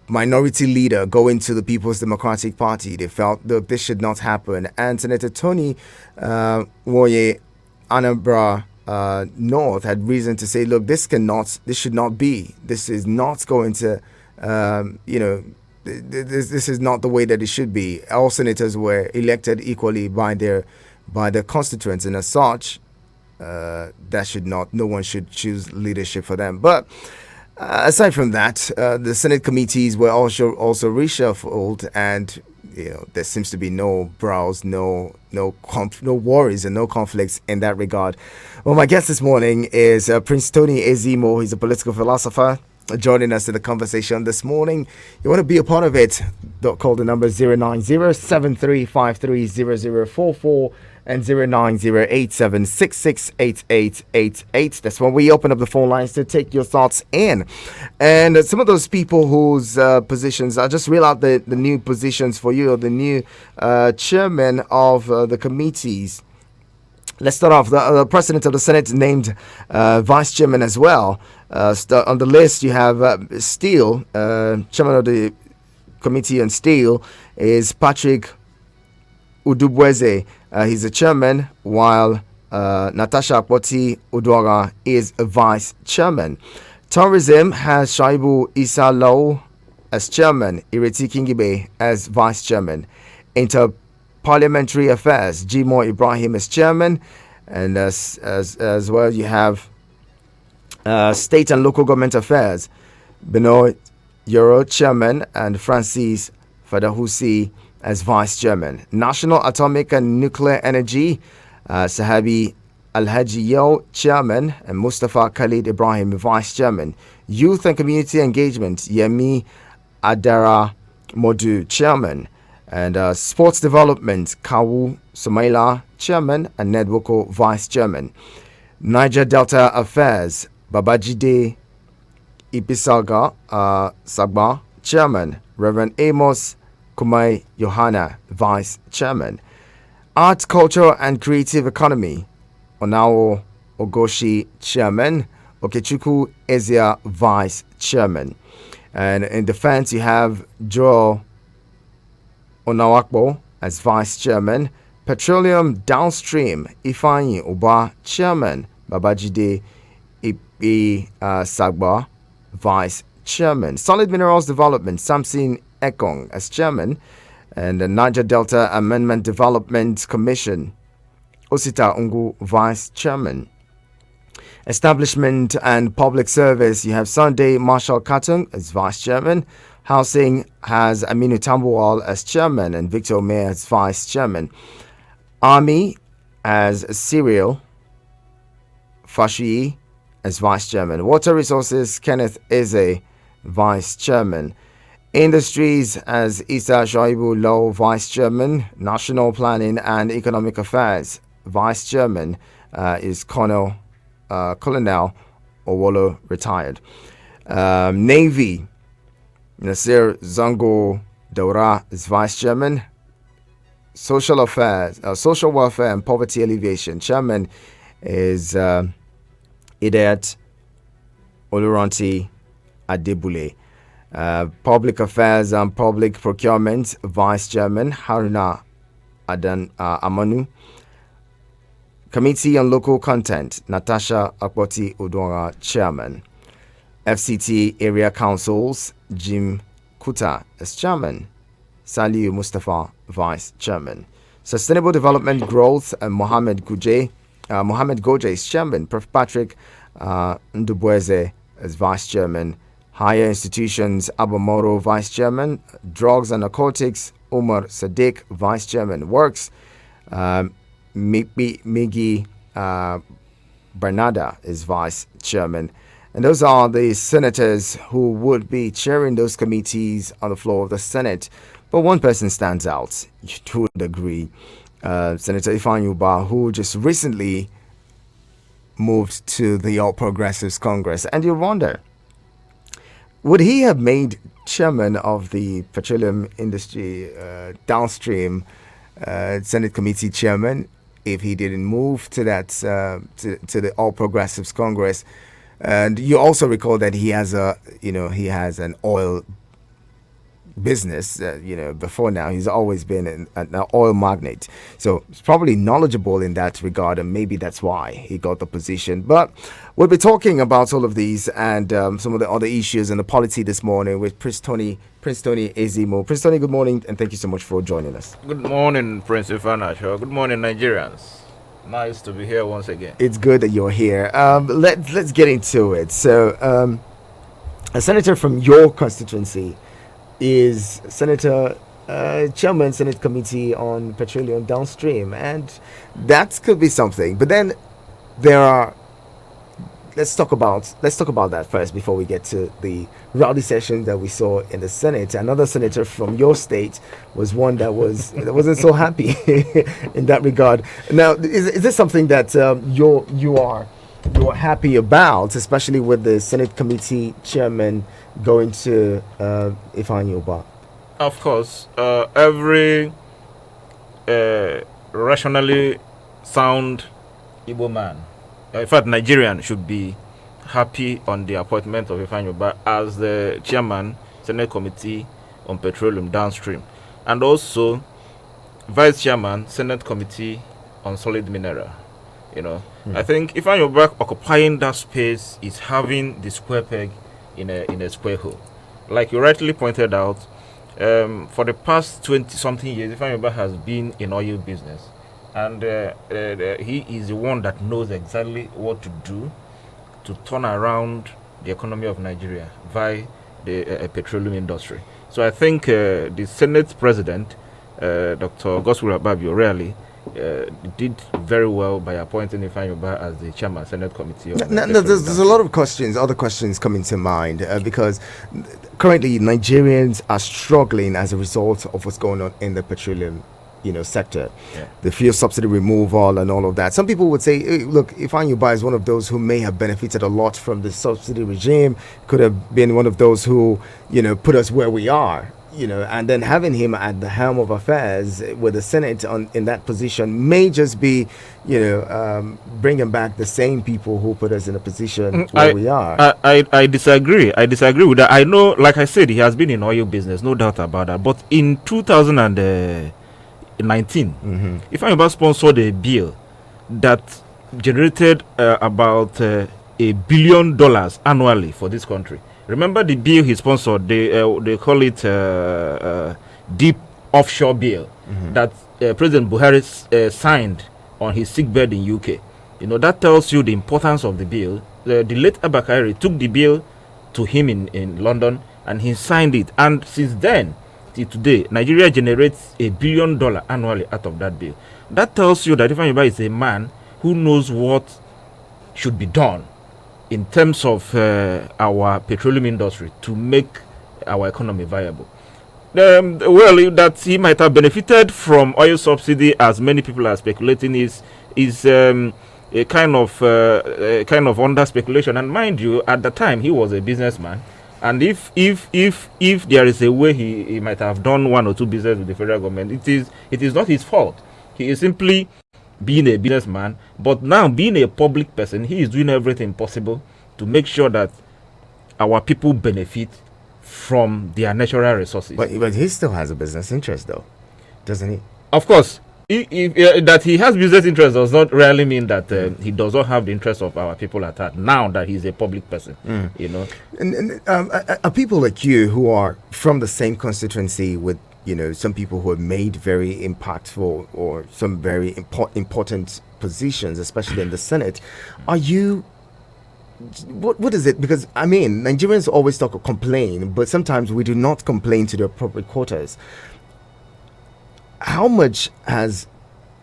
minority leader go into the People's Democratic Party. They felt that this should not happen. And Senator Tony Woye Anambra North had reason to say, look, this should not be. This is not going to, this is not the way that it should be. All senators were elected equally by their constituents, and as such, that should not. No one should choose leadership for them. But aside from that, the Senate committees were also reshuffled, and there seems to be no brows, no worries, and no conflicts in that regard. Well, my guest this morning is Prince Tony Ezimo. He's a political philosopher, joining us in the conversation this morning. You want to be a part of it? Call the number 090-7353-0044 and 090-8766-8888. That's when we open up the phone lines to take your thoughts in. And some of those people whose positions, I just read out the new positions for you, or the new chairman of the committees. Let's start off. The president of the Senate named vice chairman as well. On the list, you have Steel, chairman of the Committee on Steel is Patrick Udubweze. He's the chairman, while Natasha Akpoti Udwara is a vice chairman. Tourism has Shaibu Isa Lau as chairman, Ireti Kingibe as vice chairman. Inter-Parliamentary Affairs, Jimo Ibrahim as chairman, and as well you have State and Local Government Affairs, Benoit Yoro chairman, and Francis Fadahusi as vice chairman. National Atomic and Nuclear Energy, Sahabi Alhaji Yo chairman, and Mustafa Khalid Ibrahim vice chairman. Youth and Community Engagement, Yemi Adara Modu chairman. And Sports Development, Kawu Sumaila chairman, and Nedwoko vice chairman. Niger Delta Affairs, Babajide Ipisaga Sagba chairman. Reverend Amos Kumai Yohana vice chairman. Art, Culture and Creative Economy, Onao Ogoshi chairman. Okechukwu Ezia vice chairman. And in defense you have Joel Onawakbo as vice chairman. Petroleum Downstream, Ifeanyi Uba chairman. Babajide Ipi Sagba vice chairman. Solid Minerals Development, Samson Ekong as chairman. And the Niger Delta Amendment Development Commission, Osita Ungu vice chairman. Establishment and Public Service, you have Sunday Marshall Katung as vice chairman. Housing has Aminu Tambuwal as chairman and Victor Omer as vice chairman. Army as Cyril Fashui as vice chairman. Water Resources, Kenneth Eze vice chairman. Industries as Isa Shoibu Low vice chairman. National Planning and Economic Affairs vice chairman is Colonel Owolo retired. Navy, Nasir Zango Daura is vice chairman. Social Affairs, Social Welfare and Poverty Alleviation chairman is Idet Oluranti Adebule. Public Affairs and Public Procurement vice chairman Haruna Adan Amanu. Committee on Local Content, Natasha Akpoti Udwara chairman. FCT Area Councils, Jim Kuta as chairman. Saliu Mustafa vice chairman. Sustainable Development Growth, Mohammed Goje is chairman. Prof. Patrick Ndubweze as vice chairman. Higher Institutions, Abamoro vice chairman. Drugs and Narcotics, Umar Sadiq vice chairman. Works, Migi Bernada is vice chairman. And those are the senators who would be chairing those committees on the floor of the Senate. But one person stands out, you would agree. Senator Ifeanyi Uba, who just recently moved to the All Progressives Congress. And you wonder, would he have made chairman of the petroleum industry downstream Senate committee chairman if he didn't move to that to the All Progressives Congress? And you also recall that he has he has an oil business. Before now, he's always been an oil magnate. So he's probably knowledgeable in that regard, and maybe that's why he got the position. But we'll be talking about all of these and some of the other issues in the polity this morning with Prince Tony Ezimo. Prince Tony, good morning, and thank you so much for joining us. Good morning, Prince Ifanacho. Good morning, Nigerians. Nice to be here once again. It's good that you're here. Let's get into it. So, a senator from your constituency is Senator Chairman Senate Committee on Petroleum Downstream, and that could be something. But then there are. Let's talk about that first before we get to the rowdy session that we saw in the Senate. Another senator from your state was one that wasn't so happy in that regard. Now, is this something that you're happy about, especially with the Senate Committee Chairman going to Ifeanyi Ubah? Of course, every rationally sound Igbo man, in fact, Nigerian, should be happy on the appointment of Ifeanyi Ubah as the chairman, Senate Committee on Petroleum Downstream, and also vice chairman, Senate Committee on Solid Mineral. I think Ifeanyi Ubah occupying that space is having the square peg in a square hole. Like you rightly pointed out, for the past 20-something years, Ifeanyi Ubah has been in oil business. And he is the one that knows exactly what to do to turn around the economy of Nigeria via the petroleum industry. So I think the Senate President, Dr. Gospel Ababio, really did very well by appointing Ifeanyi Ubah as the chairman Senate Committee. There's a lot of other questions coming to mind because currently Nigerians are struggling as a result of what's going on in the petroleum sector. The fuel subsidy removal and all of that. Some people would say, hey, look, Ifeanyi Ubah is one of those who may have benefited a lot from the subsidy regime, could have been one of those who put us where we are, and then having him at the helm of affairs with the Senate in that position may just be bringing back the same people who put us in a position where we are. I disagree with that. I know, like I said, he has been in oil business, no doubt about that, but in 2019, Ifeanyi Ubah sponsored a bill that generated about $1 billion annually for this country. Remember the bill he sponsored? They call it deep offshore bill that President Buhari signed on his sickbed in UK. That tells you the importance of the bill. The late Abakari took the bill to him in London and he signed it. And since then, till today, Nigeria generates $1 billion annually out of that bill. That tells you that Ifeanyi Ubah is a man who knows what should be done in terms of our petroleum industry to make our economy viable. That he might have benefited from oil subsidy, as many people are speculating, is a kind of under speculation. And mind you, at the time he was a businessman. And if there is a way he might have done one or two business with the federal government, it is not his fault. He is simply being a businessman. But now, being a public person, he is doing everything possible to make sure that our people benefit from their natural resources. But he still has a business interest, though, doesn't he? Of course. That he has business interests does not really mean that he does not have the interests of our people at heart now that he's a public person. And are people like you who are from the same constituency with some people who have made very impactful or some very important positions, especially in the Senate, are you? What is it? Because Nigerians always complain, but sometimes we do not complain to the appropriate quarters. How much has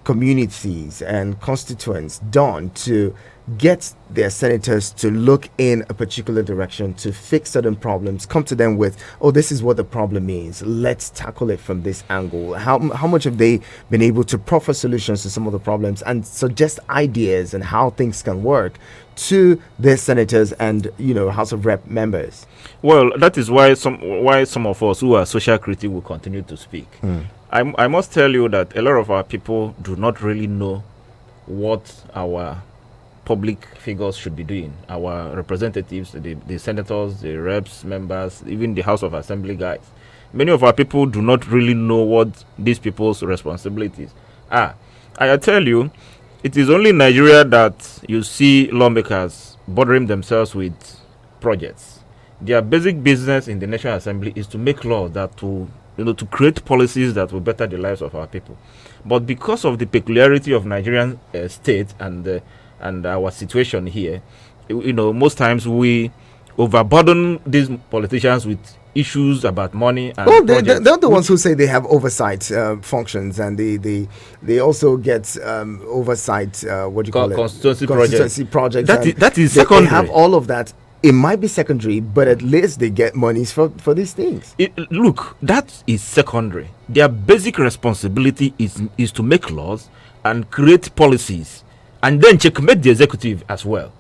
communities and constituents done to get their senators to look in a particular direction, to fix certain problems, come to them with, oh, this is what the problem is, let's tackle it from this angle? How much have they been able to proffer solutions to some of the problems and suggest ideas and how things can work to their senators and House of Rep members? Well, that is why some of us who are social critics will continue to speak. I must tell you that a lot of our people do not really know what our public figures should be doing. Our representatives, the senators, the reps, members, even the House of Assembly guys. Many of our people do not really know what these people's responsibilities are. I tell you, it is only in Nigeria that you see lawmakers bothering themselves with projects. Their basic business in the National Assembly is to make laws that will, to create policies that will better the lives of our people. But because of the peculiarity of Nigerian state and our situation here, most times we overburden these politicians with issues about money and well, they're the ones who say they have oversight functions, and they also get oversight what do you call it, constituency projects. That is secondary. They have all of that. It might be secondary, but at least they get monies for these things. Look, that is secondary. Their basic responsibility is to make laws and create policies, and then checkmate the executive as well.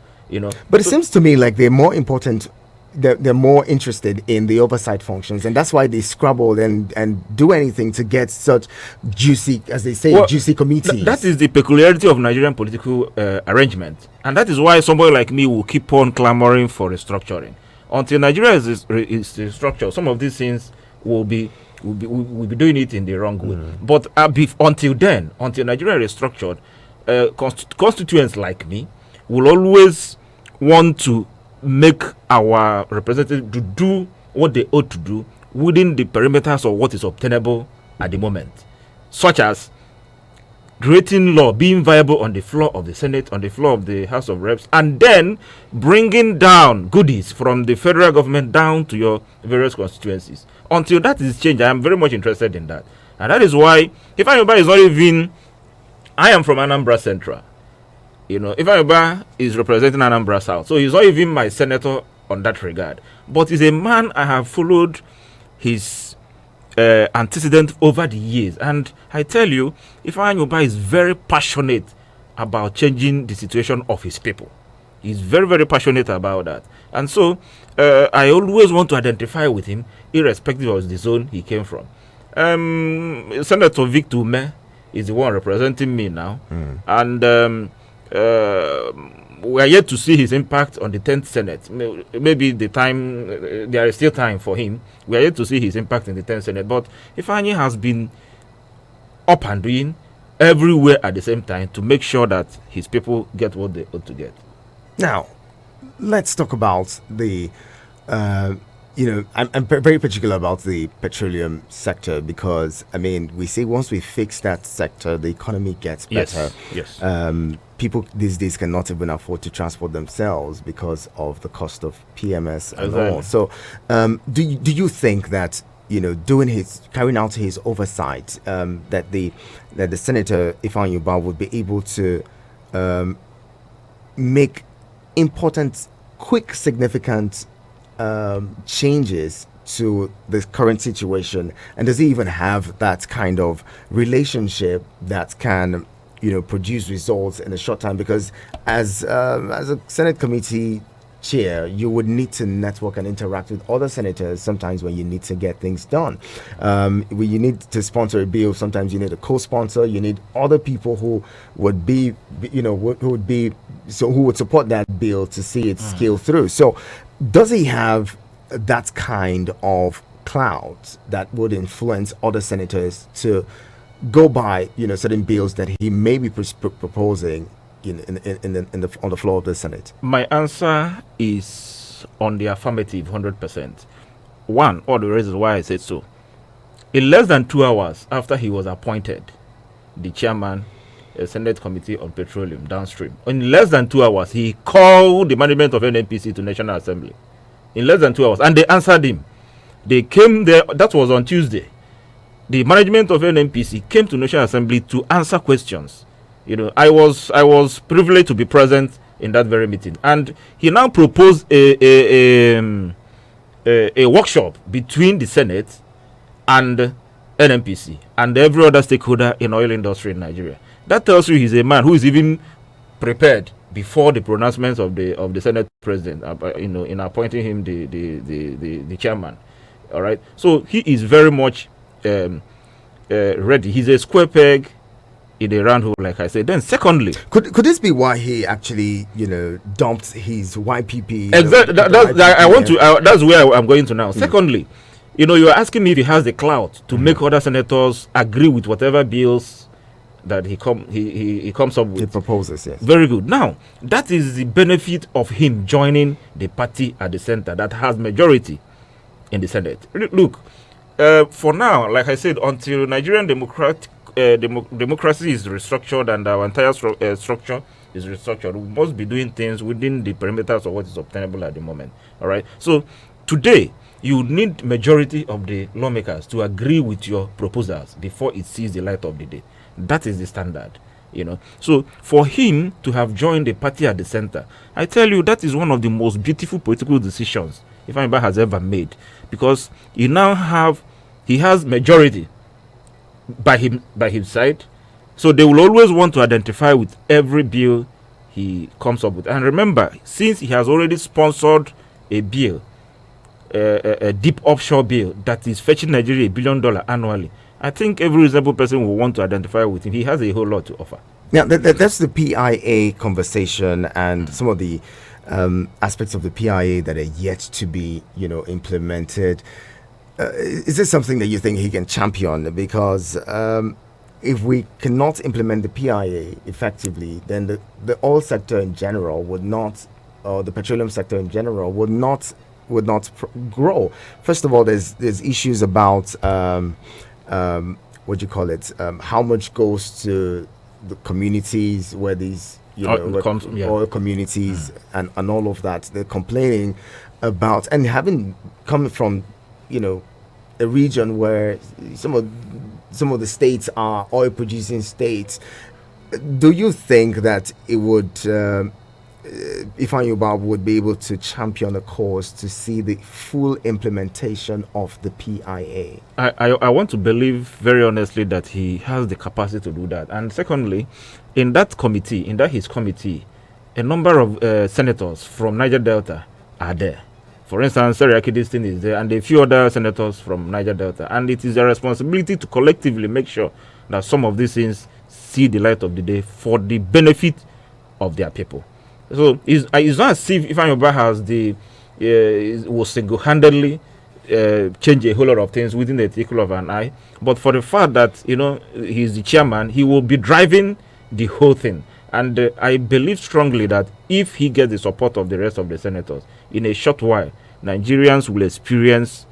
But it seems to me like they're more important. They're more interested in the oversight functions, and that's why they scrabble and do anything to get such juicy, as they say, juicy committees. That is the peculiarity of Nigerian political arrangement, and that is why somebody like me will keep on clamoring for restructuring. Until Nigeria is restructured, some of these things will be doing it in the wrong way. But until Nigeria is restructured, constituents like me will always want to make our representatives to do what they ought to do within the perimeters of what is obtainable at the moment, such as creating law, being viable on the floor of the Senate, on the floor of the House of Reps, and then bringing down goodies from the federal government down to your various constituencies. Until that is changed, I am very much interested in that. And that is why, if anybody is not even, I am from Anambra Central. If Abuja is representing Anambra South, so he's not even my senator on that regard. But he's a man I have followed his antecedent over the years. And I tell you, Abuja is very passionate about changing the situation of his people. He's very, very passionate about that. And so I always want to identify with him, irrespective of the zone he came from. Senator Victor Ume is the one representing me now. And we are yet to see his impact on the 10th Senate. Maybe there is still time for him. We are yet to see his impact in the 10th Senate. But Ifeanyi has been up and doing everywhere at the same time to make sure that his people get what they ought to get. Now, let's talk about the I'm very particular about the petroleum sector because, we see once we fix that sector, the economy gets better. Yes. People these days cannot even afford to transport themselves because of the cost of PMS and all. So, do you think that, carrying out his oversight, that the Senator Ifeanyi Ubah would be able to make important, quick, significant changes to the current situation, and does he even have that kind of relationship that can produce results in a short time? Because as a Senate committee chair, you would need to network and interact with other senators sometimes when you need to get things done. When you need to sponsor a bill, sometimes you need a co-sponsor, you need other people who would be who would support that bill to see it scale through. So does he have that kind of clout that would influence other senators to go by certain bills that he may be proposing on the floor of the Senate? My answer is on the affirmative, 100%. One, all the reasons why I said so. In less than 2 hours after he was appointed the chairman Senate Committee on Petroleum downstream, in less than 2 hours he called the management of NNPC to National Assembly. In less than 2 hours, and they answered him. They came there. That was on Tuesday. The management of NNPC came to National Assembly to answer questions. I was privileged to be present in that very meeting, and he now proposed a workshop between the Senate and NNPC and every other stakeholder in oil industry in Nigeria. That tells you he's a man who is even prepared before the pronouncements of the Senate president, in appointing him the chairman. All right, so he is very much ready. He's a square peg in a round hole, like I said. Then secondly, could this be why he actually, dumped his YPP? Exactly. I want to. That's where I'm going to now. Secondly, you're asking me if he has the clout to make other senators agree with whatever bills that he comes up with. He proposes, yes. Very good. Now, that is the benefit of him joining the party at the center that has majority in the Senate. Look, for now, like I said, until Nigerian democracy is restructured and our entire structure is restructured, we must be doing things within the perimeters of what is obtainable at the moment. All right. So today, you need majority of the lawmakers to agree with your proposals before it sees the light of the day. That is the standard. So for him to have joined the party at the center, I tell you, that is one of the most beautiful political decisions Ifeanyi has ever made, because he has majority by his side. So they will always want to identify with every bill he comes up with. And remember, since he has already sponsored a bill, a deep offshore bill that is fetching Nigeria $1 billion annually, I think every reasonable person will want to identify with him. He has a whole lot to offer. Now, that's the PIA conversation and some of the aspects of the PIA that are yet to be, implemented. Is this something that you think he can champion? Because if we cannot implement the PIA effectively, then the oil sector in general would not, or the petroleum sector in general would not grow. First of all, there's issues about what do you call it? How much goes to the communities where these oil communities and all of that. They're complaining about, and having come from a region where some of the states are oil producing states. Do you think that it would Ifeanyi would be able to champion a cause to see the full implementation of the PIA? I want to believe very honestly that he has the capacity to do that. And secondly, in his committee, a number of senators from Niger Delta are there. For instance, Seriaki Distin is there, and a few other senators from Niger Delta. And it is a responsibility to collectively make sure that some of these things see the light of the day for the benefit of their people. So it's not as if Ifeanyi has will single-handedly change a whole lot of things within the twinkle of an eye. But for the fact that he's the chairman, he will be driving the whole thing. And I believe strongly that if he gets the support of the rest of the senators, in a short while, Nigerians will experience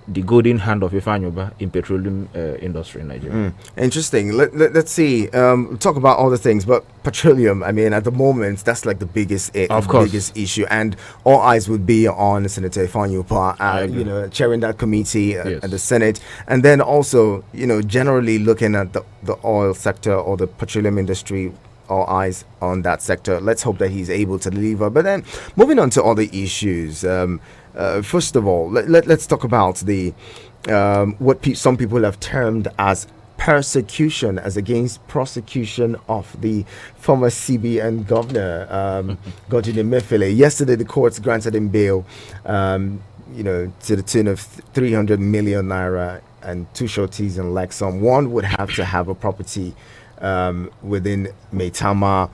the golden hand of Ifeanyi in petroleum industry in Nigeria. Interesting. Let's see. Talk about all the things, but petroleum, I mean, at the moment, that's like the biggest issue, and all eyes would be on Senator Ifeanyi chairing that committee at the Senate, and then also, generally looking at the oil sector or the petroleum industry. All eyes on that sector. Let's hope that he's able to deliver. But then, moving on to other issues. First of all, let's talk about the what some people have termed as persecution as against prosecution of the former CBN governor, Godwin Emefiele. Yesterday, the courts granted him bail, to the tune of 300 million naira and two shorties in Lexum. One would have to have a property within Maitama,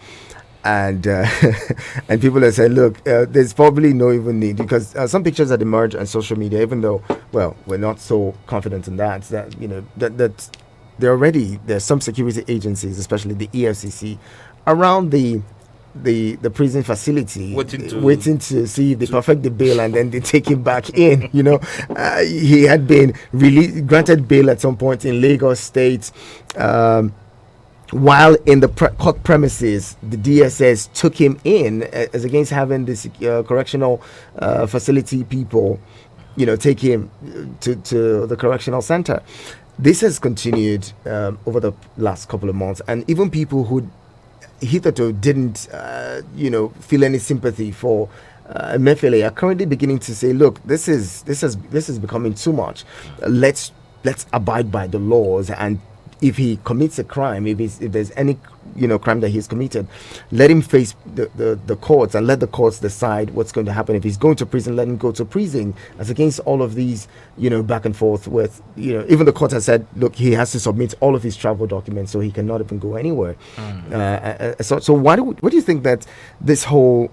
and and people have said, look, there's probably no even need, because some pictures that emerge on social media, even though, well, we're not so confident in that there's some security agencies, especially the EFCC, around the prison facility, waiting to see if they perfect the bail and then they take him back in. He had been granted bail at some point in Lagos State. While in the court premises, the DSS took him in as against having this correctional facility people, take him to the correctional center. This has continued over the last couple of months, and even people who hitherto didn't, feel any sympathy for Emefiele are currently beginning to say, look, this is becoming too much. Let's abide by the laws and if he commits a crime, if there's any crime that he's committed, let him face the courts and let the courts decide what's going to happen. If he's going to prison, let him go to prison. As against all of these back and forth with even the court has said, look, he has to submit all of his travel documents, so he cannot even go anywhere. So what do you think that this whole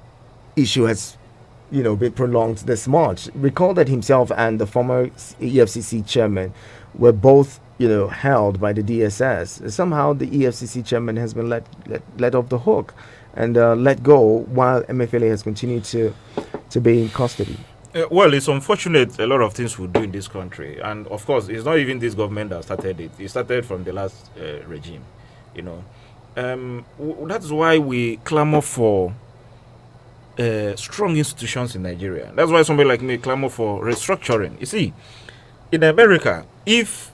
issue has been prolonged this much? Recall that himself and the former EFCC chairman were both held by the DSS. Somehow the EFCC chairman has been let off the hook and let go, while MFLA has continued to be in custody. Well, it's unfortunate a lot of things we do in this country, and of course it's not even this government that started it. It started from the last regime. That's why we clamor for strong institutions in Nigeria. That's why somebody like me clamor for restructuring. You see, in America, if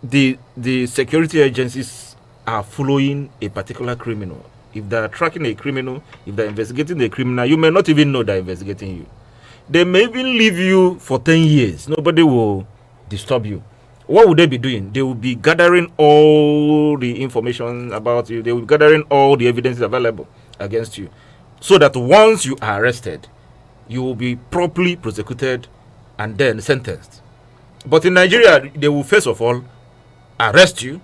the security agencies are following a particular criminal, if they are tracking a criminal, if they're investigating a criminal, you may not even know they're investigating you. They may even leave you for 10 years. Nobody will disturb you. What would they be doing? They will be gathering all the information about you. They will be gathering all the evidence available against you, so that once you are arrested, you will be properly prosecuted and then sentenced. But in Nigeria, they will first of all arrest you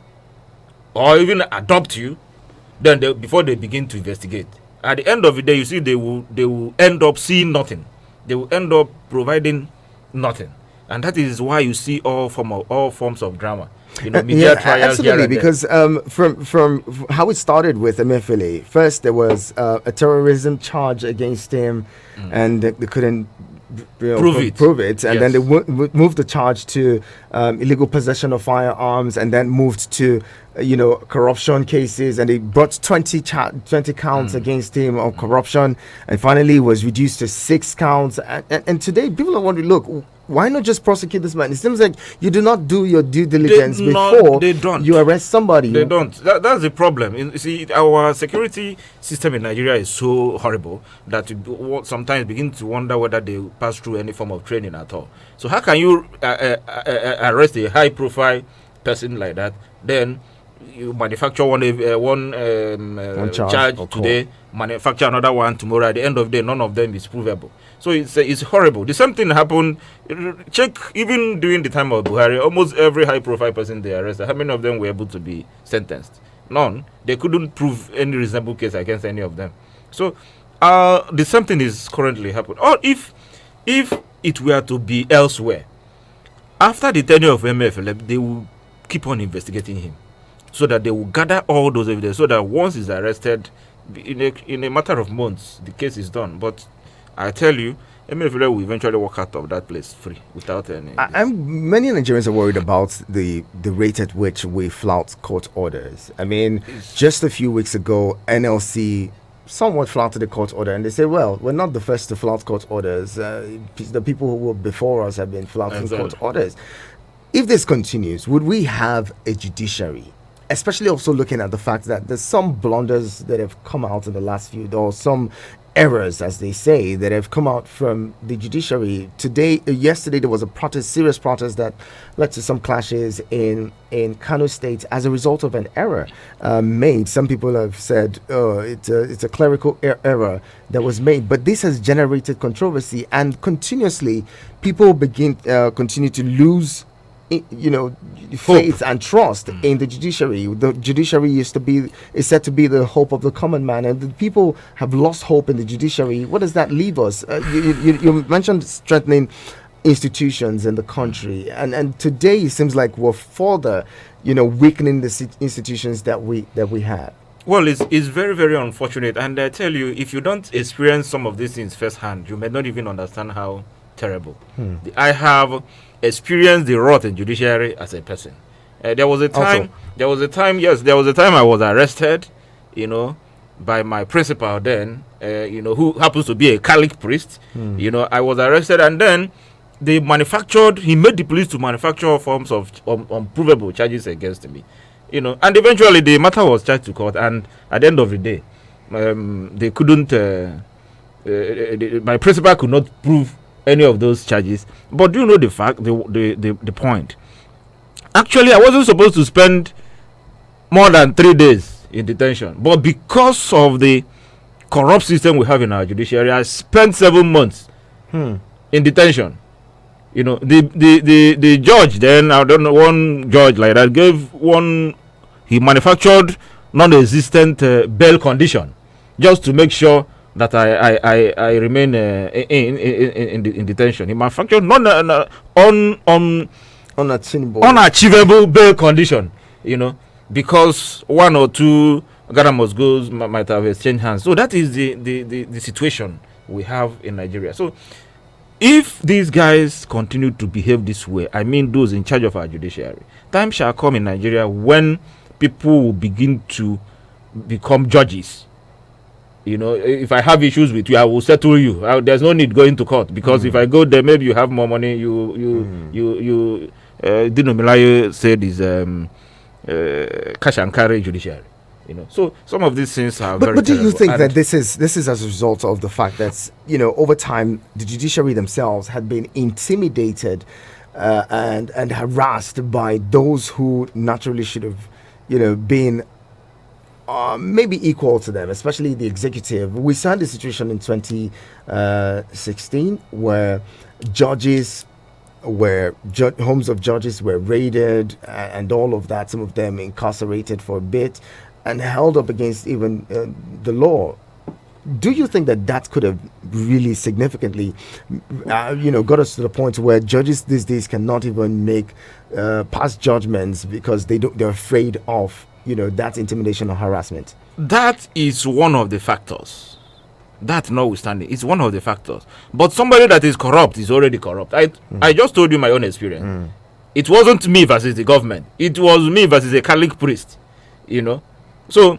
or even adopt you, then before they begin to investigate. At the end of the day, you see, they will end up seeing nothing. They will end up providing nothing, and that is why you see all forms of drama. Media trials. Absolutely, because from how it started with MFLA, first there was a terrorism charge against him, and they couldn't prove it, and then they moved the charge to illegal possession of firearms, and then moved to corruption cases, and they brought 20 counts against him of corruption, and finally was reduced to 6 counts. And today people are wondering, look, why not just prosecute this man? It seems like you do not do your due diligence before you arrest somebody. They don't. That's the problem. You see, our security system in Nigeria is so horrible that you sometimes begin to wonder whether they pass through any form of training at all. So how can you arrest a high-profile person like that, then you manufacture one charge today, manufacture another one tomorrow? At the end of the day, none of them is provable. So it's horrible. The same thing happened. Check, even during the time of Buhari, almost every high-profile person they arrested, how many of them were able to be sentenced? None. They couldn't prove any reasonable case against any of them. So the same thing is currently happening. Or if it were to be elsewhere, after the tenure of MFLF, they will keep on investigating him, so that they will gather all those evidence, so that once he's arrested, in a matter of months, the case is done. But I tell you, MFLA will eventually walk out of that place free without any. Many Nigerians are worried about the rate at which we flout court orders. I mean, just a few weeks ago, NLC somewhat flouted the court order, and they say, well, we're not the first to flout court orders. The people who were before us have been flouting court orders. If this continues, would we have a judiciary? Especially also looking at the fact that there's some blunders that have come out in the last few, or some errors, as they say, that have come out from the judiciary. Yesterday, there was a serious protest that led to some clashes in Kano State as a result of an error made. Some people have said, it's a clerical error that was made, but this has generated controversy, and continuously people continue to lose faith and trust in the judiciary. The judiciary is said to be the hope of the common man, and the people have lost hope in the judiciary. What does that leave us? You mentioned strengthening institutions in the country, and today it seems like we're further, weakening the institutions that we have. Well, it's very, very unfortunate, and I tell you, if you don't experience some of these things firsthand, you may not even understand how terrible. I have experienced the rot in judiciary as a person. There was a time I was arrested, by my principal then, who happens to be a Catholic priest. I was arrested, and then he made the police to manufacture forms of unprovable charges against me. And eventually the matter was charged to court, and at the end of the day, they couldn't, my principal could not prove any of those charges. But do you know the fact, the point? Actually, I wasn't supposed to spend more than 3 days in detention, but because of the corrupt system we have in our judiciary, I spent 7 months in detention. You know, the judge then, I don't know, one judge like that gave one, he manufactured non-existent bail condition just to make sure that I remain in detention. He manufactured unachievable bail condition, you know, because one or two Ghana must goes might have exchanged hands. So that is the situation we have in Nigeria. So if these guys continue to behave this way, I mean those in charge of our judiciary, time shall come in Nigeria when people will begin to become judges. You know, if I have issues with you, I will settle you. There's no need going to court, because if I go there, maybe you have more money. Dino Milayo said is cash and carry judiciary. You know, so some of these things are very. But do you terrible. think that this is as a result of the fact that, you know, over time the judiciary themselves had been intimidated and harassed by those who naturally should have, you know, been maybe equal to them, especially the executive? We saw the situation in 2016 where judges homes of judges were raided and all of that, some of them incarcerated for a bit and held up against even the law. Do you think that could have really significantly got us to the point where judges these days cannot even make past judgments because they're afraid of, you know, that intimidation or harassment? That is one of the factors. That notwithstanding, it's one of the factors. But somebody that is corrupt is already corrupt. I just told you my own experience. It wasn't me versus the government. It was me versus a Catholic priest. You know, so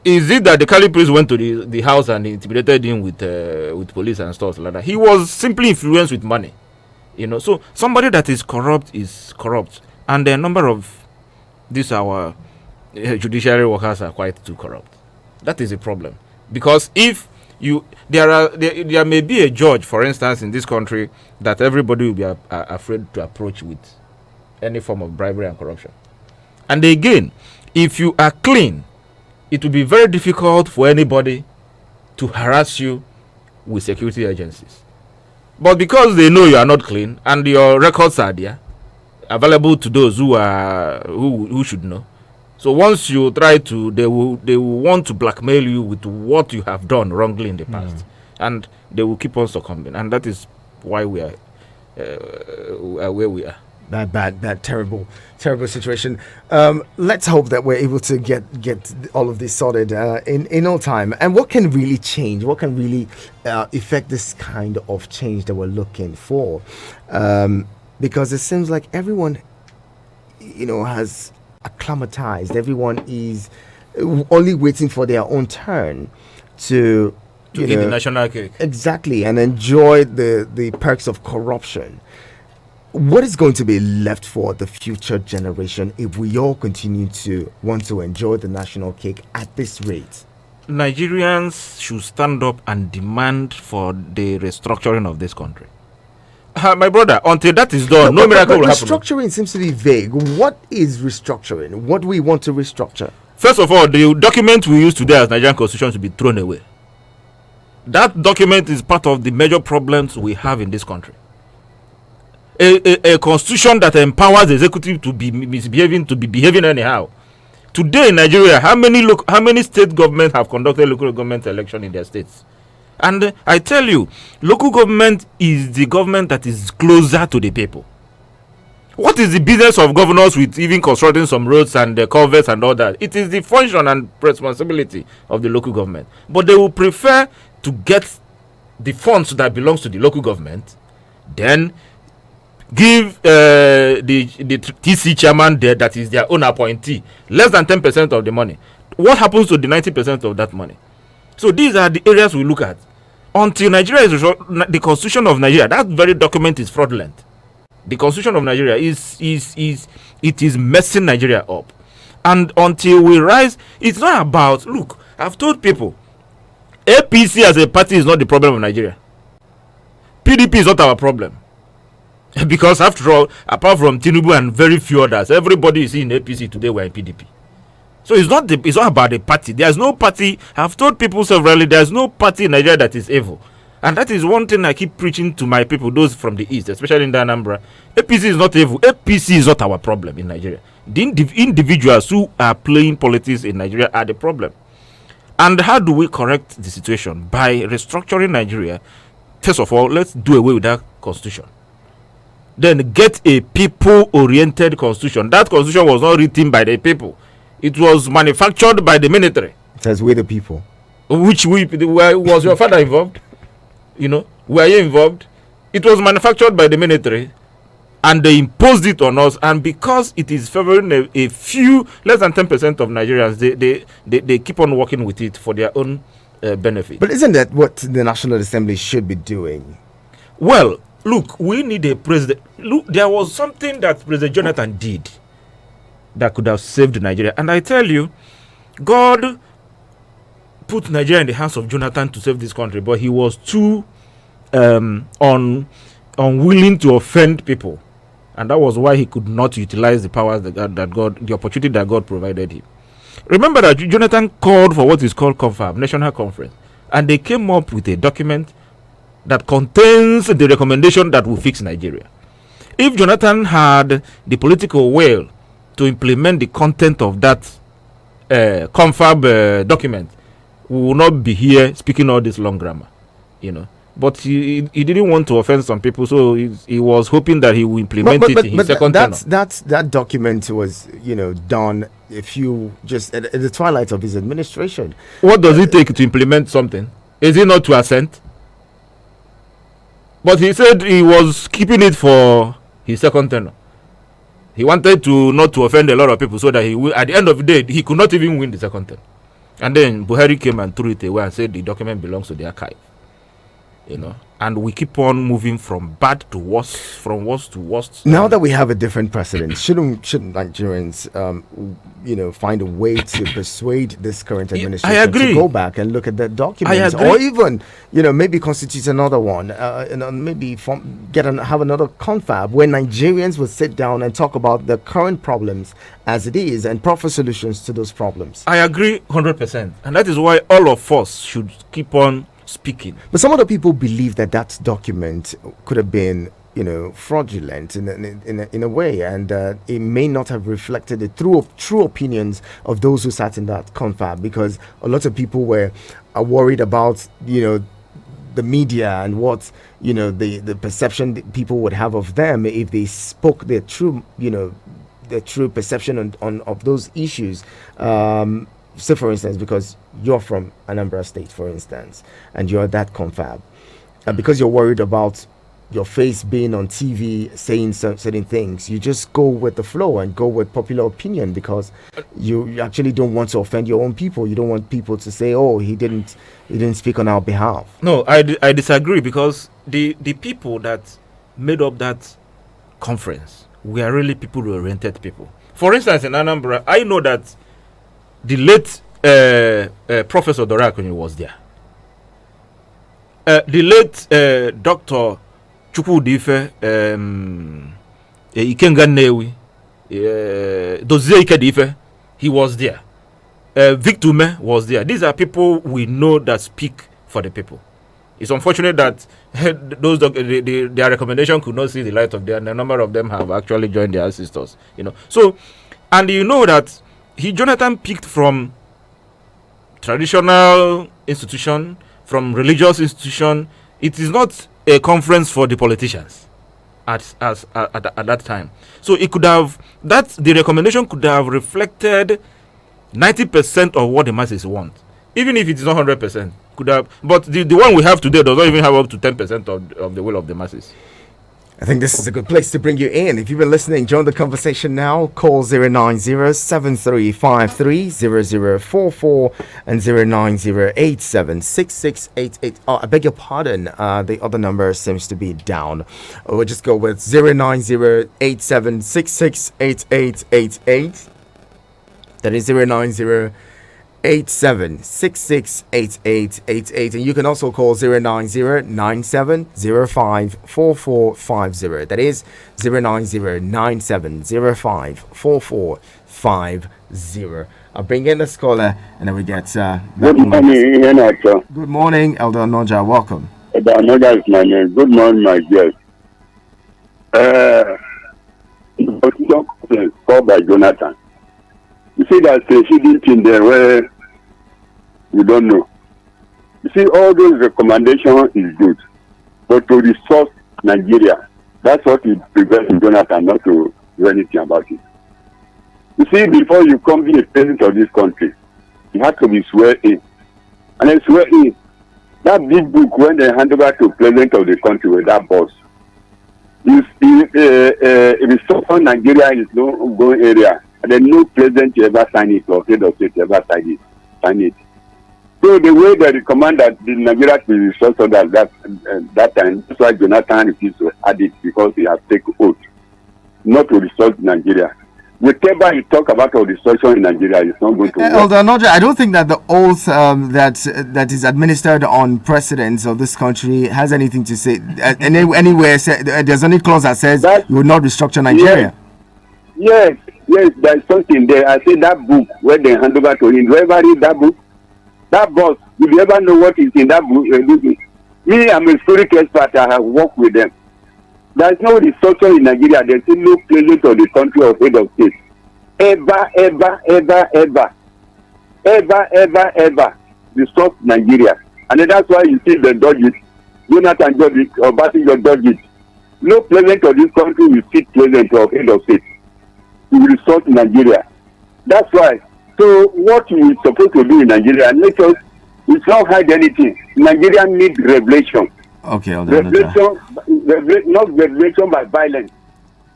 is it that the Catholic priest went to the house and intimidated him with police and stuff like that? He was simply influenced with money. You know, so somebody that is corrupt, and the number of these our judiciary workers are quite too corrupt. That is a problem. Because if there may be a judge, for instance, in this country that everybody will be afraid to approach with any form of bribery and corruption. And again, if you are clean, it will be very difficult for anybody to harass you with security agencies. But because they know you are not clean and your records are there, available to those who should know. So once you try to, they will want to blackmail you with what you have done wrongly in the past, and they will keep on succumbing, and that is why we are where we are. That terrible situation. Let's hope that we're able to get all of this sorted in no time. And what can really change? What can really affect this kind of change that we're looking for? Because it seems like everyone, you know, has acclimatized. Everyone is only waiting for their own turn to eat the national cake. Exactly, and enjoy the perks of corruption. What is going to be left for the future generation if we all continue to want to enjoy the national cake at this rate? Nigerians should stand up and demand for the restructuring of this country. My brother, until that is done, no miracle will happen. Restructuring seems to be vague. What is restructuring? What do we want to restructure? First of all, the document we use today as Nigerian Constitution should be thrown away. That document is part of the major problems we have in this country. A constitution that empowers the executive to be behaving anyhow. Today in Nigeria, how many state governments have conducted local government election in their states? And I tell you, local government is the government that is closer to the people. What is the business of governors with even constructing some roads and the culverts and all that? It is the function and responsibility of the local government. But they will prefer to get the funds that belongs to the local government, then give the TC chairman there, that is their own appointee, less than 10% of the money. What happens to the 90% of that money? So these are the areas we look at. Until Nigeria is the Constitution of Nigeria, that very document is fraudulent. The Constitution of Nigeria is messing Nigeria up. And until we rise, it's not about, look, I've told people, APC as a party is not the problem of Nigeria. PDP is not our problem. Because after all, apart from Tinubu and very few others, everybody you see in APC today were in PDP. So it's not about the party. There's no party. I've told people severally, there's no party in Nigeria that is evil. And that is one thing I keep preaching to my people, those from the east, especially in the Anambra. APC is not evil. APC is not our problem in Nigeria. The individuals who are playing politics in Nigeria are the problem. And how do we correct the situation? By restructuring Nigeria. First of all, let's do away with that constitution. Then get a people-oriented constitution. That constitution was not written by the people. It was manufactured by the military. It says we the people. Was your father involved? Were you involved? It was manufactured by the military, and they imposed it on us. And because it is favoring a few, less than 10% of Nigerians, they keep on working with it for their own benefit. But isn't that what the National Assembly should be doing? Well, look, we need a president. Look, there was something that President Jonathan did that could have saved Nigeria. And I tell you, God put Nigeria in the hands of Jonathan to save this country, but he was too unwilling to offend people. And that was why he could not utilize the powers the opportunity that God provided him. Remember that Jonathan called for what is called CONFAB, National Conference. And they came up with a document that contains the recommendation that will fix Nigeria. If Jonathan had the political will to implement the content of that confab document, we will not be here speaking all this long grammar, But he didn't want to offend some people, so he was hoping that he will implement it in his second term. That document was, done just at the twilight of his administration. What does it take to implement something? Is it not to assent? But he said he was keeping it for his second tenure. He wanted not to offend a lot of people so that at the end of the day, he could not even win the second term. And then Buhari came and threw it away and said the document belongs to the archive. And we keep on moving from bad to worse, from worse to worst. Now that we have a different precedent, shouldn't Nigerians, find a way to persuade this current administration to go back and look at that document, or even, maybe constitute another one, maybe have another confab where Nigerians will sit down and talk about the current problems as it is and proper solutions to those problems. I agree 100%, and that is why all of us should keep on speaking. But some other people believe that document could have been, fraudulent in a way, and it may not have reflected the true opinions of those who sat in that confab, because a lot of people are worried about, the media and what, the perception that people would have of them if they spoke their true, their true perception of those issues. So, for instance, because you're from Anambra State, for instance, and you're that confab, and because you're worried about your face being on TV saying certain things, you just go with the flow and go with popular opinion, because you actually don't want to offend your own people. You don't want people to say, "Oh, he didn't speak on our behalf." No, I disagree, because the people that made up that conference were really people-oriented people. For instance, in Anambra, I know that the late Professor Dorakuni was there. The late Dr. Chukwudife Ikenga Newi, Dozie Ikedife, he was there. Victume was there. These are people we know that speak for the people. It's unfortunate that their recommendation could not see the light of day, and a number of them have actually joined their ancestors. So, and that Jonathan picked from traditional institution, from religious institution. It is not a conference for the politicians at that time. So it could have, the recommendation could have reflected 90% of what the masses want. Even if it is not 100%, could have. But the one we have today does not even have up to 10% of the will of the masses. I think this is a good place to bring you in. If you've been listening, join the conversation now. Call 090-7353-0044 and 090-876688. Oh, I beg your pardon. The other number seems to be down. We'll just go with 090-87668888. That is 090 09087668888, and you can also call 09097054450. That is 09097054450. I'll bring in the scholar and then we get Good morning, Senator. Good morning, Elder Noja. Welcome. Elder Noja is my name. Good morning, my guest. Called by Jonathan. You see, there's a hidden thing there where you don't know. You see, all those recommendations is good, but to resource Nigeria, that's what it prevents Jonathan not to do anything about it. You see, before you come be a president of this country, you have to be swear in. And I swear in, that big book when they hand over to president of the country with that boss, if resource Nigeria is no going area, and then no president ever sign it or head of state ever sign it. So the way they recommend that the Nigeria to resource on that time, that's why Jonathan refused to add it because he has taken oath not to resource Nigeria. Whatever you talk about our resources in Nigeria is not going to work. Elder Noja, I don't think that the oath that is administered on presidents of this country has anything to say. Anywhere there's any clause that says you will not restructure Nigeria. Yes, there's something there. I say that book where they hand over to him. Whoever read that book, that boss, will you ever know what is in that book? Me, I'm a historic expert. I have worked with them. There is no restructure in Nigeria. There is no president of the country or head of state. Ever restructure Nigeria. And then that's why you see the dodges. Jonathan dodge it, or Bassington dodge it. No president of this country will sit president or head of state. He will restructure Nigeria. That's why. So what we supposed to do in Nigeria, let us, it's not hide anything. Nigeria needs revelation. Okay, not revelation by violence.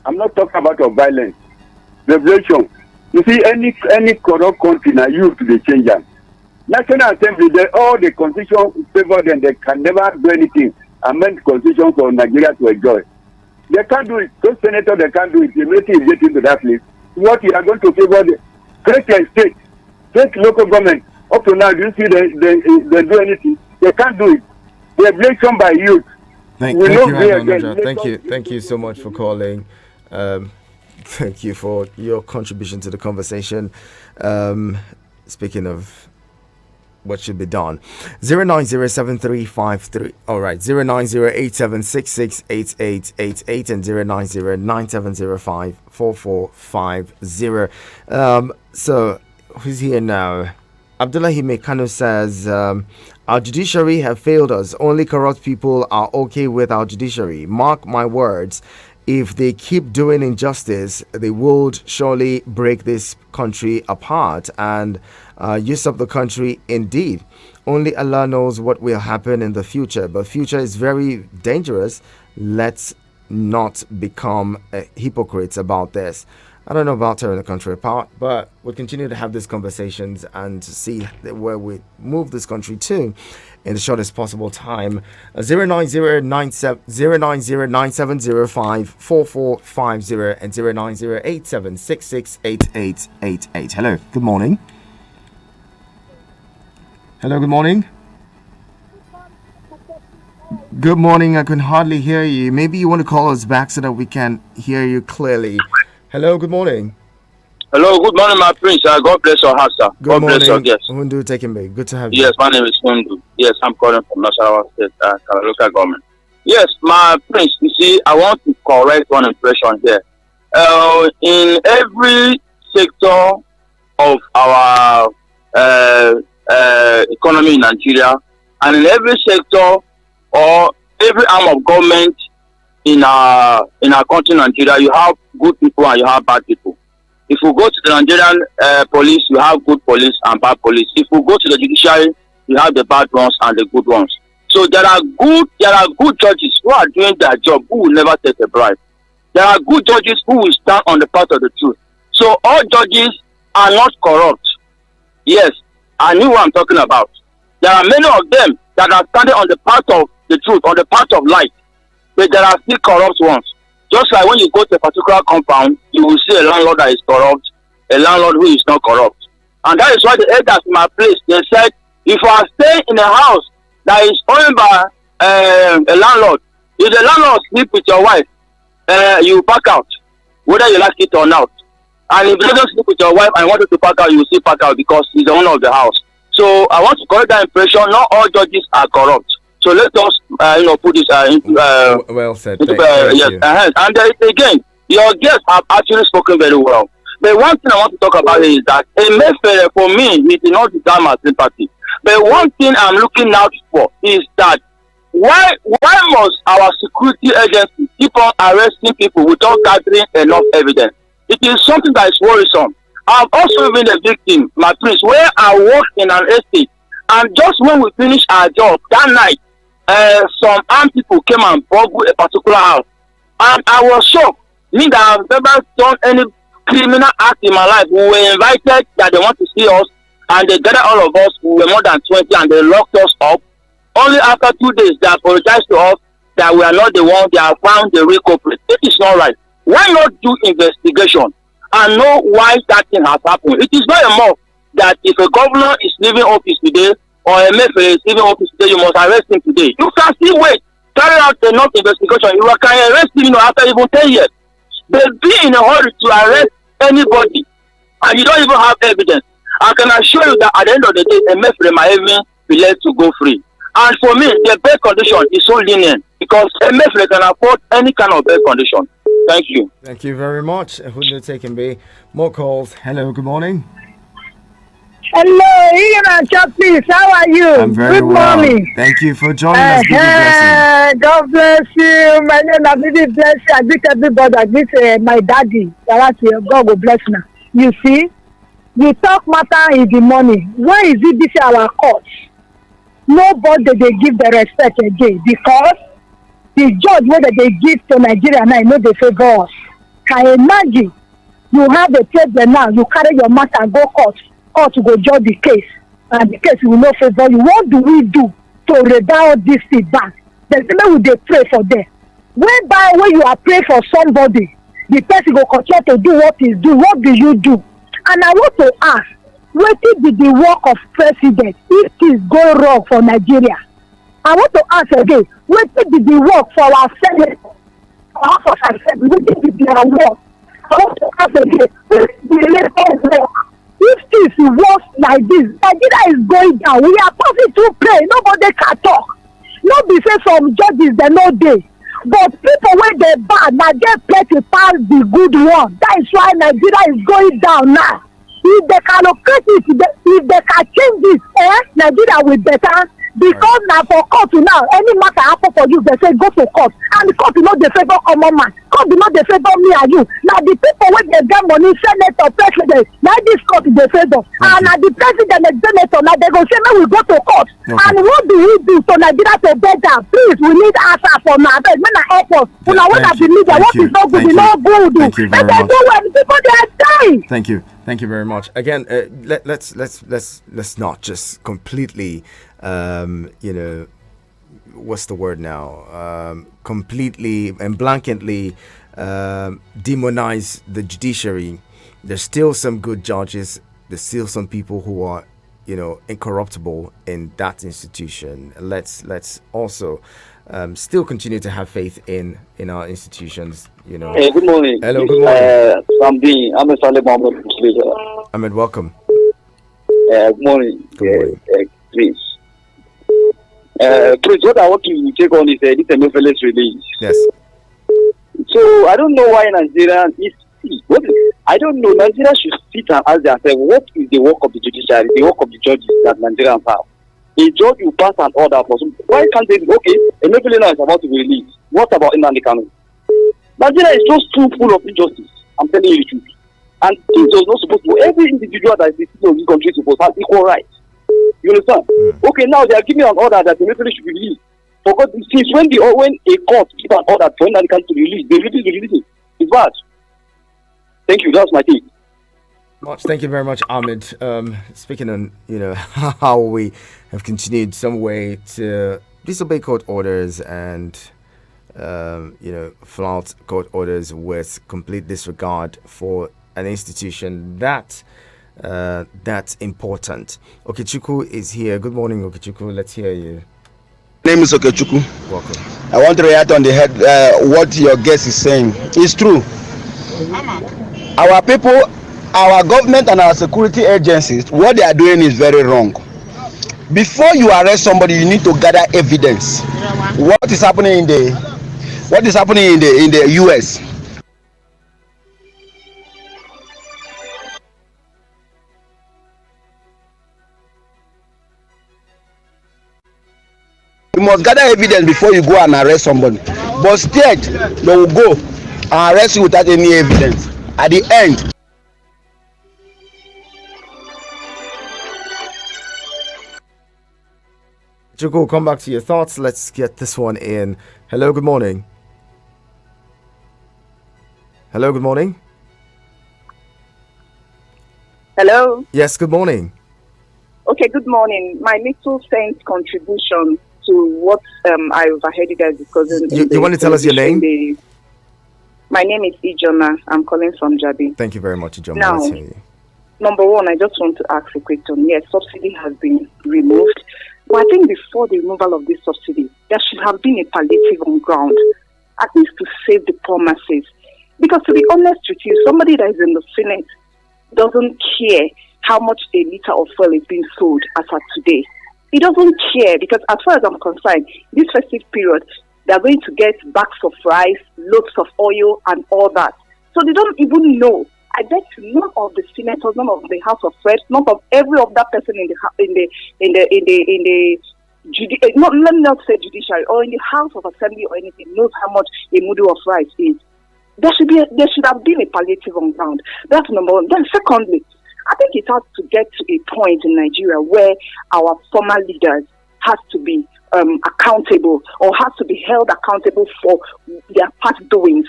I'm not talking about violence. Revelation. You see, any corrupt country now you to the change them. National Assembly, all the constitution favor them. They can never do anything. Amend the constitution for Nigeria to enjoy. They can't do it. Those senators, they can't do it. Immediately you get into that place. What you are going to favor the create a state local government. Up to now, do you see they do anything? They can't do it. The election by youth. Thank you so much for calling. Thank you for your contribution to the conversation. Speaking of what should be done, 0907353. All right, 09087668888 and 09097054450. So who's here now? Abdullahi Mekano says, our judiciary have failed us. Only corrupt people are okay with our judiciary. Mark my words. If they keep doing injustice, they would surely break this country apart and use up the country indeed. Only Allah knows what will happen in the future. But future is very dangerous. Let's not become hypocrites about this. I don't know about tearing the country apart, but we'll continue to have these conversations and see where we move this country to in the shortest possible time. 09097054450 and 09087668888. Hello, good morning. Hello, good morning. Good morning, I can hardly hear you. Maybe you want to call us back so that we can hear you clearly. Hello, good morning. Hello, good morning, my prince. God bless your heart, sir. Good morning. Bless your guest. Hundu, taking me. Good to have you. Yes, my name is Hundu. Yes, I'm calling from National State local government. Yes, my prince, you see, I want to correct one impression here. In every sector of our economy in Nigeria, and in every sector or every arm of government in our country, Nigeria, you have good people and you have bad people. If we go to the Nigerian police, you have good police and bad police. If we go to the judiciary, you have the bad ones and the good ones. So there are good judges who are doing their job, who will never take a bribe. There are good judges who will stand on the path of the truth. So all judges are not corrupt. Yes, I knew what I'm talking about. There are many of them that are standing on the path of the truth, on the path of light. But there are still corrupt ones. Just like when you go to a particular compound, you will see a landlord that is corrupt, a landlord who is not corrupt. And that is why the elders in my place, they said, if you are staying in a house that is owned by a landlord, if the landlord sleep with your wife, you pack out, whether you like it or not. And if you don't sleep with your wife and want to pack out, you will still pack out because he's the owner of the house. So I want to correct that impression. Not all judges are corrupt. So let us, put this well said. into, Thank yes, you. and again, your guests have actually spoken very well. But one thing I want to talk about is that Emefiele, for me, he did not deserve my sympathy. But one thing I'm looking out for is that why must our security agency keep on arresting people without gathering enough evidence? It is something that is worrisome. I've also been a victim, my prince, where I work in an estate, and just when we finished our job that night, some armed people came and burgled a particular house, and I was shocked. Me that I've never done any criminal act in my life. We were invited that they want to see us, and they gathered all of us. We were more than 20, and they locked us up. Only after 2 days, they apologized to us that we are not the one. They have found the real culprit. It is not right. Why not do investigation and know why that thing has happened? It is not enough that if a governor is leaving office today or a mayor is leaving office today, you must arrest him today. You can still wait, carry out enough investigation. You can arrest him after even 10 years. They be in a hurry to arrest anybody, and you don't even have evidence. I can assure you that at the end of the day, a mayor might even be let to go free. And for me, the bail condition is so lenient because a mayor can afford any kind of bail condition. Thank you. Thank you very much. Who do taking be? More calls. Hello, good morning. Hello, Ian and Chapis. How are you? I'm very Good well. morning. Thank you for joining us. Good blessing. God bless you. My name is Bibi Bless you. I greet everybody. I greet my daddy. God will bless me. You see, the talk matter is the money. Why is it this our court? Nobody they give the respect again because the judge whether they give to Nigeria now, I know they favor us. Can you imagine? You have a problem now. You carry your matter and go court. Court to go judge the case, and the case will not favor you. What do we do to rebalance this feedback? The people will they pray for them. Whereby when you are praying for somebody, the person will continue to do what he's doing. What do you do? And I want to ask, what is the work of president if things go wrong for Nigeria? I want to ask again, what is the work for our Senate? What is their work? I want to ask again, what is the labor work? If things worse like this, Nigeria is going down. We are passing through pain. Nobody can talk. Not be say some judges they no dey, but people when they bad now get play to pass the good one. That is why Nigeria is going down now. If they can locate it, if they can change this, Nigeria will better. Because now for court now, any matter happen for you, they say go to court, and the court do not dey favour common man. Court do not dey favour me and you. Now the people wey dey get money, senator, president, now this court dey favour, and now the president and senator now they go say make we go to court. And what do we do so Nigeria to better? Please, we need answer from now. Make na help us. Una when I be leader, what is not good, e no good. Thank you very much. Do well, people they are dying. Thank you. Thank you very much. Again, let's not just completely, what's the word now? Completely and blanketly demonize the judiciary. There's still some good judges. There's still some people who are, incorruptible in that institution. Let's also still continue to have faith in our institutions. Hey, good morning. Hello, good morning. I'm a Saleh Mohammed from Abuja. Ahmed, welcome. Good morning. Good morning. Please. Please, what I want to take on is this Emefiele's release. Yes. So I don't know why Nigeria I don't know. Nigeria should sit and ask themselves, what is the work of the judiciary, the work of the judges that Nigerians have? A judge will pass an order for some. Why can't they? Okay, Emefiele now is about to be released. What about Nnamdi Kanu? Nigeria is just too full of injustice. I'm telling you the truth. And it was not supposed to. Every individual that is the citizen of this country is supposed to have equal rights. You understand? Okay, now they are giving an order that Emefiele should be released. For God, since when a court gives an order for Nnamdi Kanu to be released, they release it. It's bad. Thank you. That's my take. Much. Thank you very much, Ahmed. Speaking on, how we have continued some way to disobey court orders and, flout court orders with complete disregard for an institution that that's important. Okechukwu is here. Good morning, Okechukwu. Let's hear you. Name is Okechukwu. Welcome. I want to react on the head what your guest is saying. It's true. Our people, our government and our security agencies, what they are doing is very wrong. Before you arrest somebody, you need to gather evidence. What is happening in the US? You must gather evidence before you go and arrest somebody. But instead, they will go and arrest you without any evidence. At the end, Okechukwu, come back to your thoughts. Let's get this one in. Hello, good morning. Hello, good morning. Hello. Yes, good morning. Okay, good morning. My little cent contribution to what I overheard you guys discussing. You want to tell us your name? My name is Ijoma. I'm calling from Jabi. Thank you very much, Ijoma. Now, let's hear you. Number one, I just want to ask a question. Yes, subsidy has been removed. But I think before the removal of this subsidy, there should have been a palliative on ground, at least to save the poor masses. Because to be honest with you, somebody that is in the Senate doesn't care how much a liter of oil is being sold as of today. He doesn't care because as far as I'm concerned, this festive period, they are going to get bags of rice, loads of oil and all that. So they don't even know. I bet none of the senators, none of the House of Reps, none of every other person let me not say judiciary or in the House of Assembly or anything knows how much a model of rice is. There should have been a palliative on ground. That's number one. Then secondly, I think it has to get to a point in Nigeria where our former leaders has to be accountable or has to be held accountable for their past doings.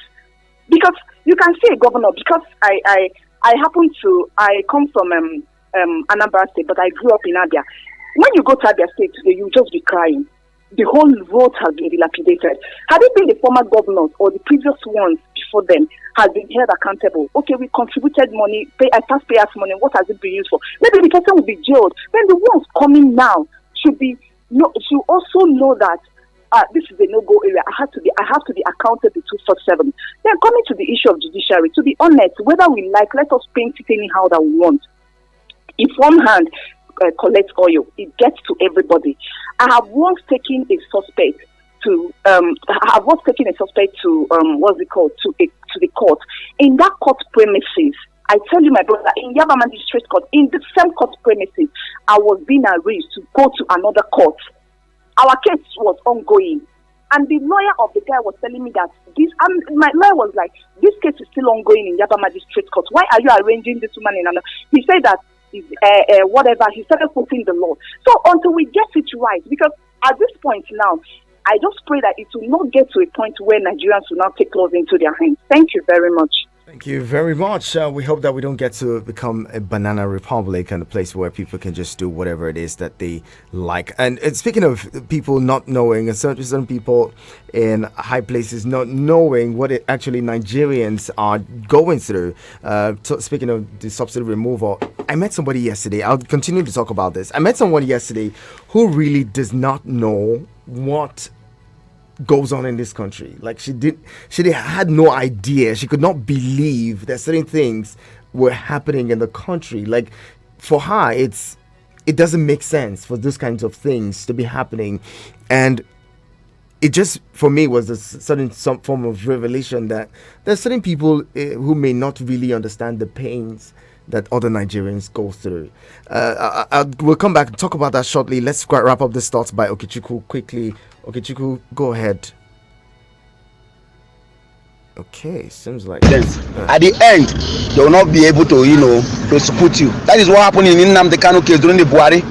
Because you can see a governor, because I come from Anambra State, but I grew up in Abia. When you go to Abia State today, you just be crying. The whole road has been dilapidated. Had it been the former governors or the previous ones before them has been held accountable, okay, we contributed money, taxpayers' money, what has it been used for? Maybe the person will be jailed. Then the ones coming now should also know that this is a no-go area. I have to be accountable 247. Then coming to the issue of judiciary, to be honest, whether we like, let us paint it anyhow that we want. If one hand collects oil, it gets to everybody. I have once taken a suspect to the court. In that court premises, I tell you, my brother, in Yaba Magistrate Court, in the same court premises, I was being arranged to go to another court. Our case was ongoing. And the lawyer of the guy was telling me that my lawyer was like, this case is still ongoing in Yaba Magistrate Court. Why are you arranging this woman in another? He said that, whatever, he started putting the law. So until we get it right, because at this point now, I just pray that it will not get to a point where Nigerians will not take laws into their hands. Thank you very much. Thank you very much. We hope that we don't get to become a banana republic and a place where people can just do whatever it is that they like. And speaking of people not knowing, and certain people in high places not knowing what actually Nigerians are going through. Speaking of the subsidy removal, I met somebody yesterday. I'll continue to talk about this. I met someone yesterday who really does not know what goes on in this country. Like she had no idea. She could not believe that certain things were happening in the country. Like for her, it doesn't make sense for those kinds of things to be happening. And it just, for me, was some form of revelation that there's certain people who may not really understand the pains that other Nigerians go through. We'll come back and talk about that shortly. Let's wrap up this thoughts by Okechukwu quickly. Okechukwu, go ahead. Okay, seems like at the end, they will not be able to, prosecute you. That is what happened in Nnamdi Kanu case during the Buhari.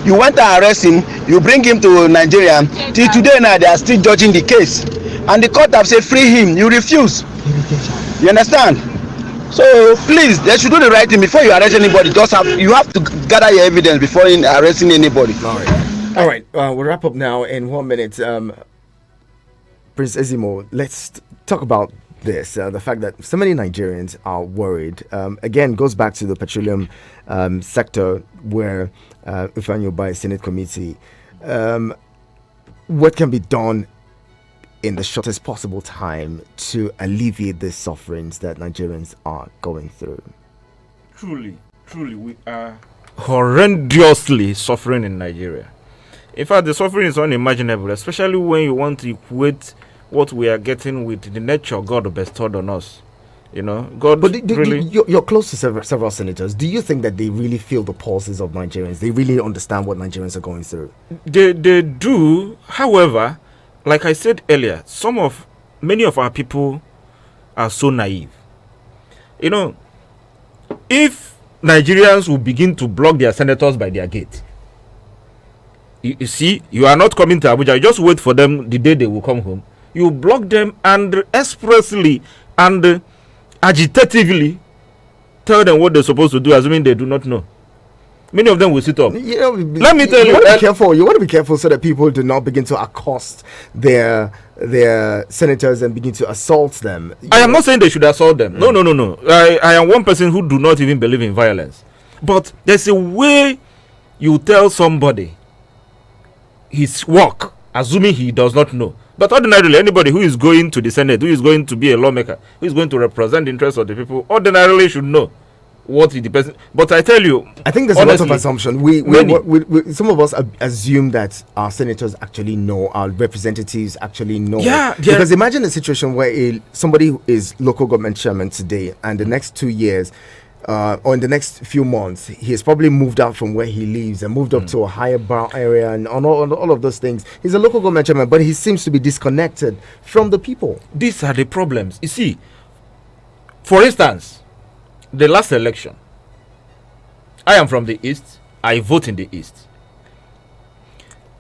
You went to arrest him, you bring him to Nigeria. Till today now, they are still judging the case. And the court have said, free him. You refuse. You understand? So please, they should do the right thing before you arrest anybody. You have to gather your evidence before arresting anybody. All right. We'll wrap up now in 1 minute. Prince Ezimo, let's talk about this, the fact that so many Nigerians are worried, again, goes back to the petroleum sector where Ifeanyi by Senate committee. What can be done in the shortest possible time to alleviate the sufferings that Nigerians are going through? Truly, we are horrendously suffering in Nigeria. In fact, the suffering is unimaginable, especially when you want to equate what we are getting with the nature God bestowed on us. God. But you're close to several senators. Do you think that they really feel the pulses of Nigerians? They really understand what Nigerians are going through? They do. However, like I said earlier, many of our people are so naive. If Nigerians will begin to block their senators by their gate, you see, you are not coming to Abuja. You just wait for them the day they will come home. You block them and expressly and agitatively tell them what they're supposed to do, assuming they do not know. Many of them will sit up. Let me tell you. You want to be careful so that people do not begin to accost their senators and begin to assault them. I am not saying they should assault them. No. I am one person who do not even believe in violence. But there's a way you tell somebody his work, assuming he does not know. But ordinarily, anybody who is going to the Senate, who is going to be a lawmaker, who is going to represent the interests of the people, ordinarily should know what the person. But I tell you, I think there's honestly, a lot of assumption. We some of us assume that our senators actually know, our representatives actually know. Yeah. Because imagine a situation where somebody is local government chairman today, and the next 2 years, or in the next few months, he has probably moved out from where he lives and moved up to a higher brow area and on all of those things. He's a local government chairman, but he seems to be disconnected from the people. These are the problems. You see, for instance, the last election, I am from the East. I vote in the East.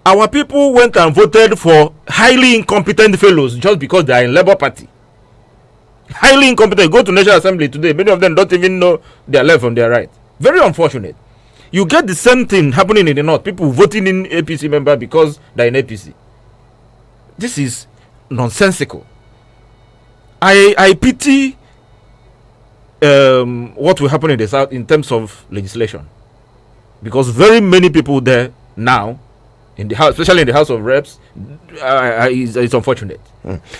Our people went and voted for highly incompetent fellows just because they are in Labour Party. Highly incompetent. Go to National Assembly today. Many of them don't even know their left from their right. Very unfortunate. You get the same thing happening in the North. People voting in APC member because they're in APC. This is nonsensical. I pity what will happen in the South in terms of legislation, because very many people there now in the house, especially in the House of Reps, it's unfortunate.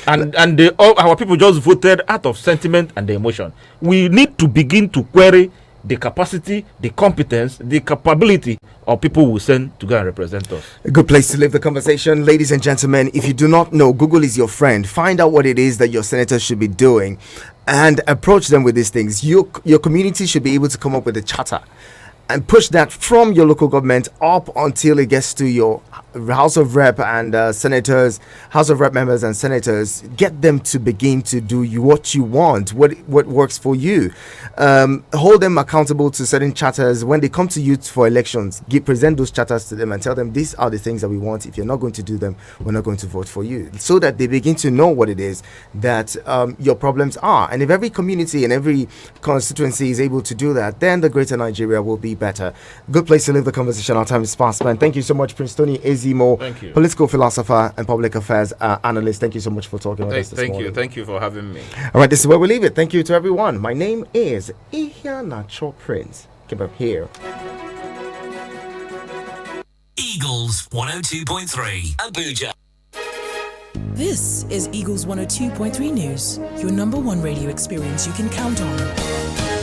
And our people just voted out of sentiment and the emotion. We need to begin to query the capacity, the competence, the capability of people who send to go and represent us. A good place to leave the conversation. Ladies and gentlemen, if you do not know, Google is your friend. Find out what it is that your senators should be doing and approach them with these things. Your community should be able to come up with a charter and push that from your local government up until it gets to your House of Rep and senators, House of Rep members and senators. Get them to begin to do what you want, what works for you. Hold them accountable to certain charters. When they come to you for elections, present those charters to them and tell them these are the things that we want. If you're not going to do them, we're not going to vote for you, so that they begin to know what it is that your problems are. And if every community and every constituency is able to do that, then the greater Nigeria will be better. Good place to leave the conversation. Our time is fast, man. Thank you so much, Prince Tony Ezimo, political philosopher and public affairs analyst. Thank you so much for talking with us this morning. Thank you for having me. All right, this is where we leave it. Thank you to everyone. My name is Iheanacho Prince. Keep up here. Eagles 102.3 Abuja. This is Eagles 102.3 News, your number one radio experience you can count on.